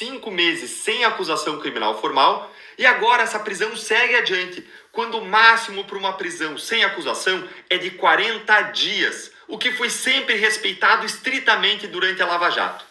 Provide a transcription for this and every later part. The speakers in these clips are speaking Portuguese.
5 meses sem acusação criminal formal e agora essa prisão segue adiante, quando o máximo para uma prisão sem acusação é de 40 dias, o que foi sempre respeitado estritamente durante a Lava Jato.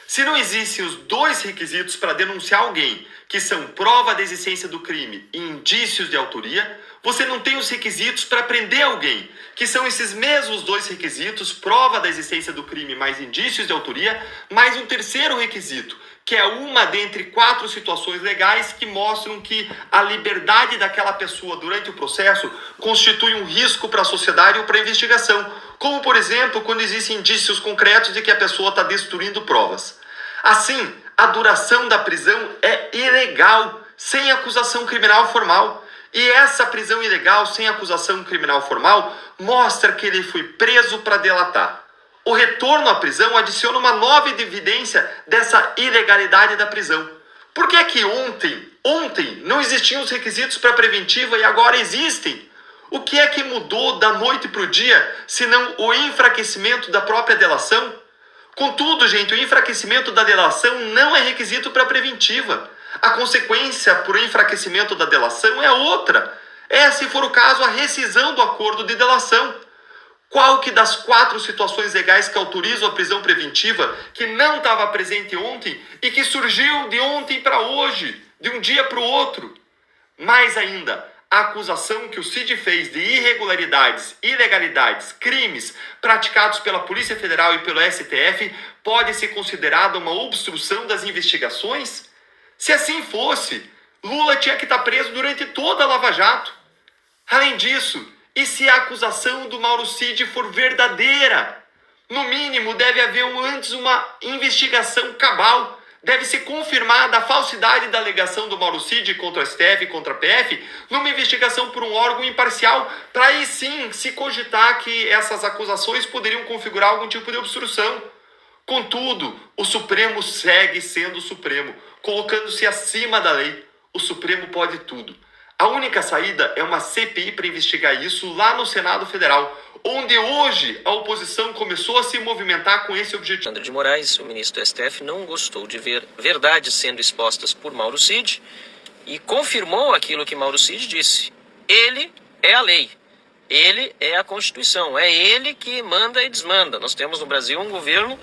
Se não existem os dois requisitos para denunciar alguém, que são prova da existência do crime e indícios de autoria, você não tem os requisitos para prender alguém, que são esses mesmos dois requisitos, prova da existência do crime mais indícios de autoria, mais um terceiro requisito, que é uma dentre 4 situações legais que mostram que a liberdade daquela pessoa durante o processo constitui um risco para a sociedade ou para a investigação, como, por exemplo, quando existem indícios concretos de que a pessoa está destruindo provas. Assim, a duração da prisão é ilegal, sem acusação criminal formal. E essa prisão ilegal, sem acusação criminal formal, mostra que ele foi preso para delatar. O retorno à prisão adiciona uma nova evidência dessa ilegalidade da prisão. Por que é que ontem não existiam os requisitos para preventiva e agora existem? O que é que mudou da noite para o dia, senão o enfraquecimento da própria delação? Contudo, gente, o enfraquecimento da delação não é requisito para preventiva. A consequência por enfraquecimento da delação é outra. É, se for o caso, a rescisão do acordo de delação. Qual que das 4 situações legais que autorizam a prisão preventiva que não estava presente ontem e que surgiu de ontem para hoje, de um dia para o outro? Mais ainda, a acusação que o Cid fez de irregularidades, ilegalidades, crimes praticados pela Polícia Federal e pelo STF pode ser considerada uma obstrução das investigações? Se assim fosse, Lula tinha que estar preso durante toda a Lava Jato. Além disso, e se a acusação do Mauro Cid for verdadeira? No mínimo, deve haver antes uma investigação cabal. Deve ser confirmada a falsidade da alegação do Mauro Cid contra o STF e contra a PF numa investigação por um órgão imparcial, para aí sim se cogitar que essas acusações poderiam configurar algum tipo de obstrução. Contudo, o Supremo segue sendo o Supremo, colocando-se acima da lei. O Supremo pode tudo. A única saída é uma CPI para investigar isso lá no Senado Federal, onde hoje a oposição começou a se movimentar com esse objetivo. Alexandre de Moraes, o ministro do STF, não gostou de ver verdades sendo expostas por Mauro Cid e confirmou aquilo que Mauro Cid disse. Ele é a lei, ele é a Constituição, é ele que manda e desmanda. Nós temos no Brasil um governo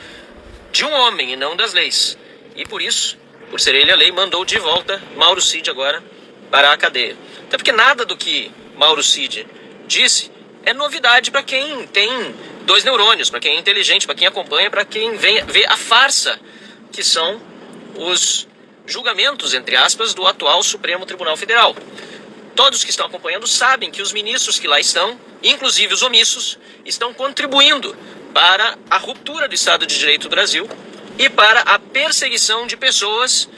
de um homem e não das leis. E por isso, por ser ele a lei, mandou de volta Mauro Cid agora para a cadeia. Até porque nada do que Mauro Cid disse é novidade para quem tem 2 neurônios, para quem é inteligente, para quem acompanha, para quem vê a farsa que são os julgamentos, entre aspas, do atual Supremo Tribunal Federal. Todos que estão acompanhando sabem que os ministros que lá estão, inclusive os omissos, estão contribuindo para a ruptura do Estado de Direito do Brasil e para a perseguição de pessoas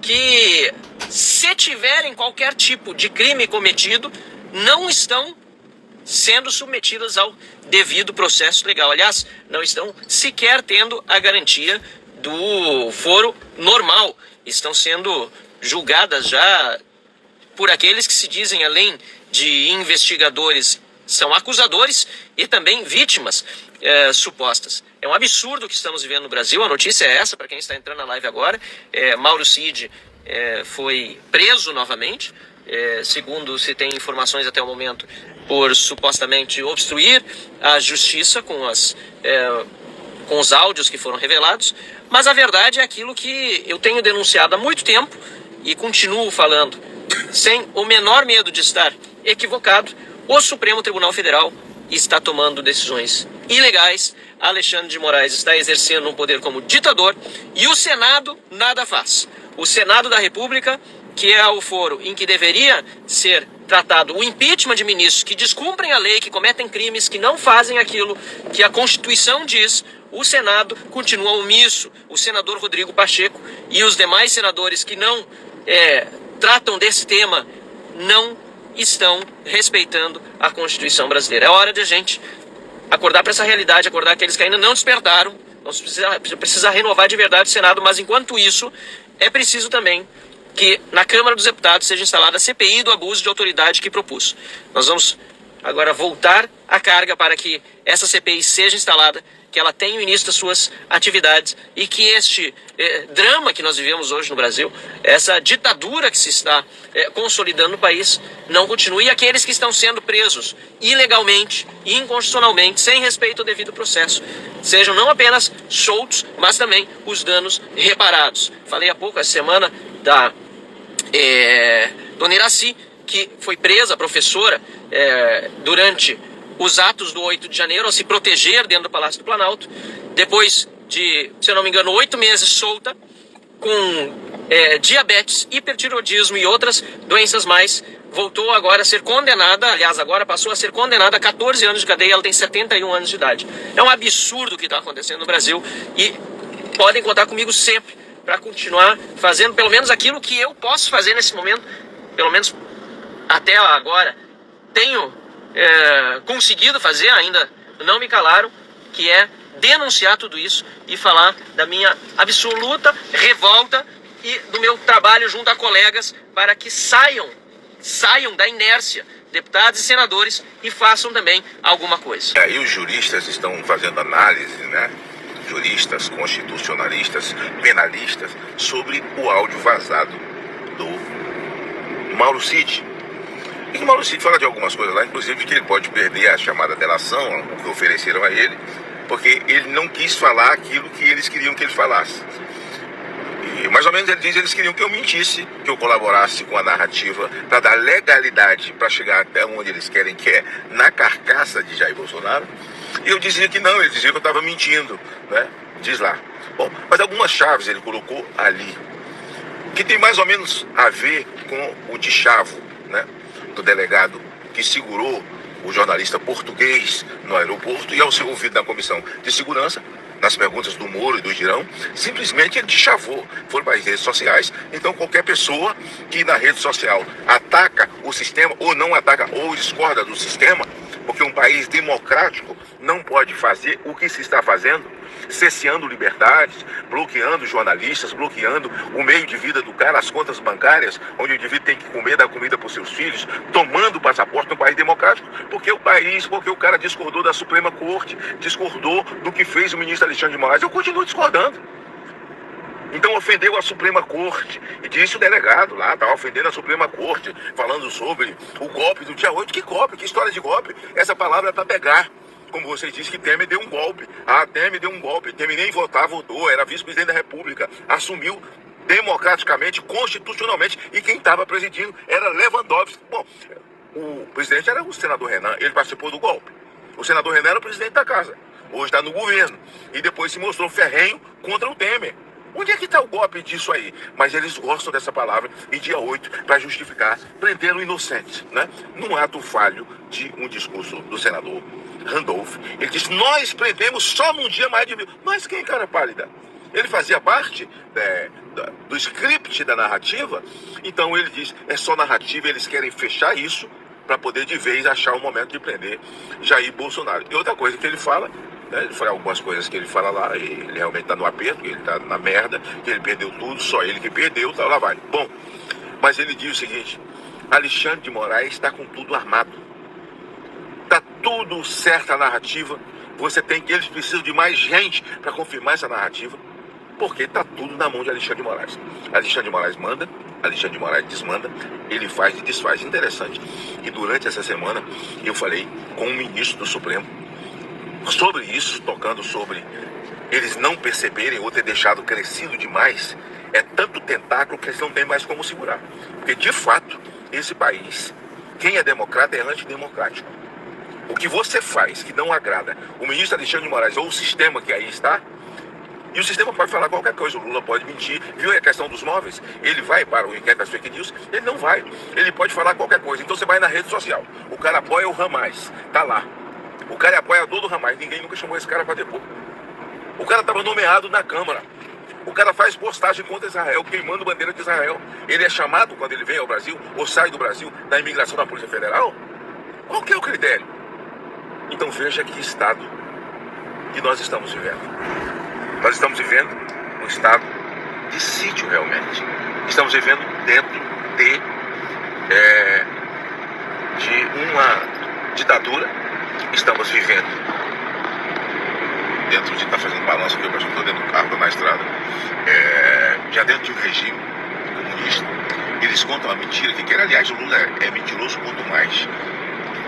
que, se tiverem qualquer tipo de crime cometido, não estão sendo submetidas ao devido processo legal. Aliás, não estão sequer tendo a garantia do foro normal. Estão sendo julgadas já por aqueles que se dizem, além de investigadores, são acusadores e também vítimas supostas. É um absurdo o que estamos vivendo no Brasil. A notícia é essa, para quem está entrando na live agora. Mauro Cid foi preso novamente, segundo se tem informações até o momento, por supostamente obstruir a justiça com os áudios que foram revelados. Mas a verdade é aquilo que eu tenho denunciado há muito tempo e continuo falando, sem o menor medo de estar equivocado. O Supremo Tribunal Federal está tomando decisões ilegais. Alexandre de Moraes está exercendo um poder como ditador e o Senado nada faz. O Senado da República, que é o foro em que deveria ser tratado o impeachment de ministros que descumprem a lei, que cometem crimes, que não fazem aquilo que a Constituição diz, o Senado continua omisso. O senador Rodrigo Pacheco e os demais senadores que não tratam desse tema não estão respeitando a Constituição brasileira. É hora de a gente acordar para essa realidade, acordar aqueles que ainda não despertaram. Nós precisamos renovar de verdade o Senado, mas enquanto isso, é preciso também que na Câmara dos Deputados seja instalada a CPI do abuso de autoridade que propus. Nós vamos agora voltar a carga para que essa CPI seja instalada, que ela tenha o início das suas atividades e que este drama que nós vivemos hoje no Brasil, essa ditadura que se está consolidando no país, não continue, e aqueles que estão sendo presos ilegalmente, inconstitucionalmente, sem respeito ao devido processo, sejam não apenas soltos, mas também os danos reparados. Falei há pouco, essa semana, da Dona Iraci, que foi presa, professora, durante os atos do 8 de janeiro, ao se proteger dentro do Palácio do Planalto, depois de, se eu não me engano, 8 meses solta, com diabetes, hipertiroidismo e outras doenças mais, voltou agora a ser condenada, aliás, agora passou a ser condenada a 14 anos de cadeia, ela tem 71 anos de idade. É um absurdo o que está acontecendo no Brasil e podem contar comigo sempre para continuar fazendo pelo menos aquilo que eu posso fazer nesse momento, pelo menos até agora tenho conseguido fazer, ainda não me calaram, que é denunciar tudo isso e falar da minha absoluta revolta e do meu trabalho junto a colegas para que saiam da inércia, deputados e senadores, e façam também alguma coisa. Aí os juristas estão fazendo análise, né? Juristas, constitucionalistas, penalistas, sobre o áudio vazado do Mauro Cid. E o Mauro Cid fala de algumas coisas lá, inclusive que ele pode perder a chamada delação, o que ofereceram a ele, porque ele não quis falar aquilo que eles queriam que ele falasse. E mais ou menos ele diz que eles queriam que eu mentisse, que eu colaborasse com a narrativa para dar legalidade para chegar até onde eles querem, que é na carcaça de Jair Bolsonaro. E eu dizia que não, ele dizia que eu estava mentindo, né? Diz lá. Bom, mas algumas chaves ele colocou ali, que tem mais ou menos a ver com o dichavo, né? Do delegado que segurou o jornalista português no aeroporto e ao ser ouvido na comissão de segurança, nas perguntas do Moro e do Girão, simplesmente ele deschavou, foram para as redes sociais. Então qualquer pessoa que na rede social ataca o sistema, ou não ataca, ou discorda do sistema, porque um país democrático não pode fazer o que se está fazendo, cerceando liberdades, bloqueando jornalistas, bloqueando o meio de vida do cara, as contas bancárias, onde o indivíduo tem que comer, dar comida para os seus filhos, tomando o passaporte no país democrático, porque o cara discordou da Suprema Corte, discordou do que fez o ministro Alexandre de Moraes. Eu continuo discordando. Então ofendeu a Suprema Corte, e disse o delegado lá, estava ofendendo a Suprema Corte, falando sobre o golpe do dia 8. Que golpe? Que história de golpe? Essa palavra é para pegar. Como vocês dizem que Temer deu um golpe. Temer deu um golpe. Temer nem votar, votou. Era vice-presidente da República. Assumiu democraticamente, constitucionalmente. E quem estava presidindo era Lewandowski. Bom, o presidente era o senador Renan. Ele participou do golpe. O senador Renan era o presidente da casa. Hoje está no governo. E depois se mostrou ferrenho contra o Temer. Onde é que está o golpe disso aí? Mas eles gostam dessa palavra, e dia 8, para justificar, prenderam inocentes, né? Num ato falho de um discurso do senador Randolph. Ele disse: nós prendemos só num dia mais de 1.000. Mas quem, cara pálida? Ele fazia parte do script da narrativa. Então ele diz: é só narrativa, eles querem fechar isso para poder de vez achar o momento de prender Jair Bolsonaro. E outra coisa que ele fala, né, ele fala algumas coisas que ele fala lá, e ele realmente está no aperto, ele está na merda, que ele perdeu tudo, só ele que perdeu, tá, lá vai. Bom, mas ele diz o seguinte: Alexandre de Moraes está com tudo armado. Está tudo certo a narrativa. Eles precisam de mais gente para confirmar essa narrativa, porque está tudo na mão de Alexandre de Moraes. Alexandre de Moraes manda, Alexandre de Moraes desmanda, ele faz e desfaz. Interessante. E durante essa semana eu falei com o ministro do Supremo sobre isso, tocando sobre eles não perceberem ou ter deixado crescido demais. É tanto tentáculo que eles não têm mais como segurar. Porque, de fato, esse país, quem é democrata é antidemocrático. O que você faz que não agrada o ministro Alexandre de Moraes ou o sistema que aí está, e o sistema pode falar qualquer coisa, o Lula pode mentir, viu a questão dos móveis? Ele vai para o inquérito das fake news? Ele não vai. Ele pode falar qualquer coisa. Então você vai na rede social, o cara apoia o Hamas, tá lá. O cara é apoiador do Hamas, ninguém nunca chamou esse cara para depor. O cara estava nomeado na Câmara. O cara faz postagem contra Israel, queimando bandeira de Israel. Ele é chamado, quando ele vem ao Brasil, ou sai do Brasil, da imigração da Polícia Federal? Qual que é o critério? Então veja que estado que nós estamos vivendo. Nós estamos vivendo um estado de sítio, realmente. Estamos vivendo dentro de uma ditadura, estamos vivendo dentro de... Está fazendo balanço aqui, eu estou dentro do carro, estou na estrada. Já dentro de um regime comunista. Eles contam a mentira que quer. Aliás, o Lula é mentiroso quanto mais.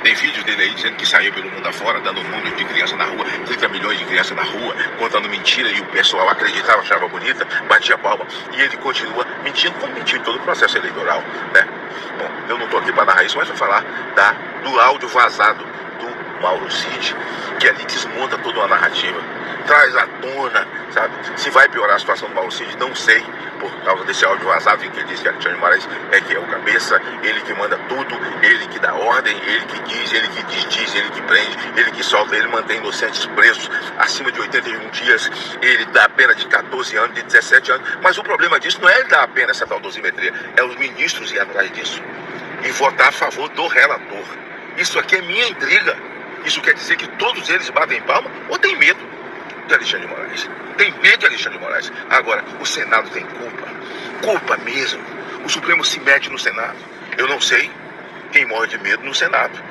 Tem vídeos dele aí dizendo que saiu pelo mundo afora, dando um número de crianças na rua, 30 milhões de crianças na rua, contando mentira, e o pessoal acreditava, achava bonita, batia palma, e ele continua mentindo, como mentiu em todo o processo eleitoral, né? Bom, eu não estou aqui para narrar isso, mas vou falar do áudio vazado do Mauro Cid, que ali desmonta toda uma narrativa, traz à tona, sabe? Se vai piorar a situação do Mauro Cid, não sei, por causa desse áudio vazado em que ele diz que Alexandre de Moraes que é o cabeça, ele que manda tudo, ele que dá ordem, ele que diz, ele que desdiz, ele que prende, ele que solta, ele mantém inocentes presos acima de 81 dias, ele dá a pena de 14 anos, de 17 anos, mas o problema disso não é ele dar a pena, essa tal dosimetria, é os ministros ir atrás disso e votar a favor do relator. Isso aqui é minha intriga. Isso quer dizer que todos eles batem palma ou tem medo de Alexandre de Moraes? Tem medo de Alexandre de Moraes. Agora, o Senado tem culpa. Culpa mesmo. O Supremo se mete no Senado. Eu não sei quem morre de medo no Senado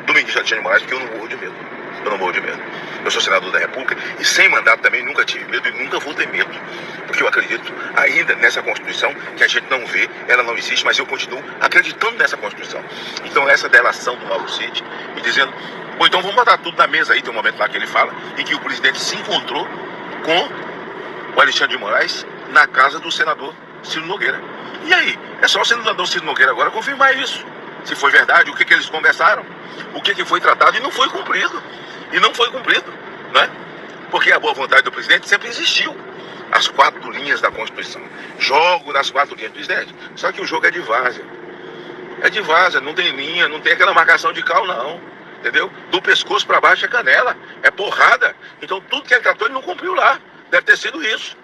do ministro Alexandre de Moraes, porque eu não morro de medo. Eu não morro de medo. Eu sou senador da República e sem mandato também nunca tive medo e nunca vou ter medo. Porque eu acredito ainda nessa Constituição que a gente não vê, ela não existe, mas eu continuo acreditando nessa Constituição. Então essa delação do Mauro Cid e dizendo, bom, então vamos botar tudo na mesa aí, tem um momento lá que ele fala, em que o presidente se encontrou com o Alexandre de Moraes na casa do senador Ciro Nogueira. E aí? É só o senador Ciro Nogueira agora confirmar isso. Se foi verdade, o que eles conversaram, o que foi tratado e não foi cumprido. E não foi cumprido, né? Porque a boa vontade do presidente sempre existiu. As 4 linhas da Constituição. Jogo das 4 linhas do presidente. Só que o jogo é de várzea. É de várzea, não tem linha, não tem aquela marcação de cal, não. Entendeu? Do pescoço para baixo é canela, é porrada. Então tudo que ele tratou ele não cumpriu lá. Deve ter sido isso.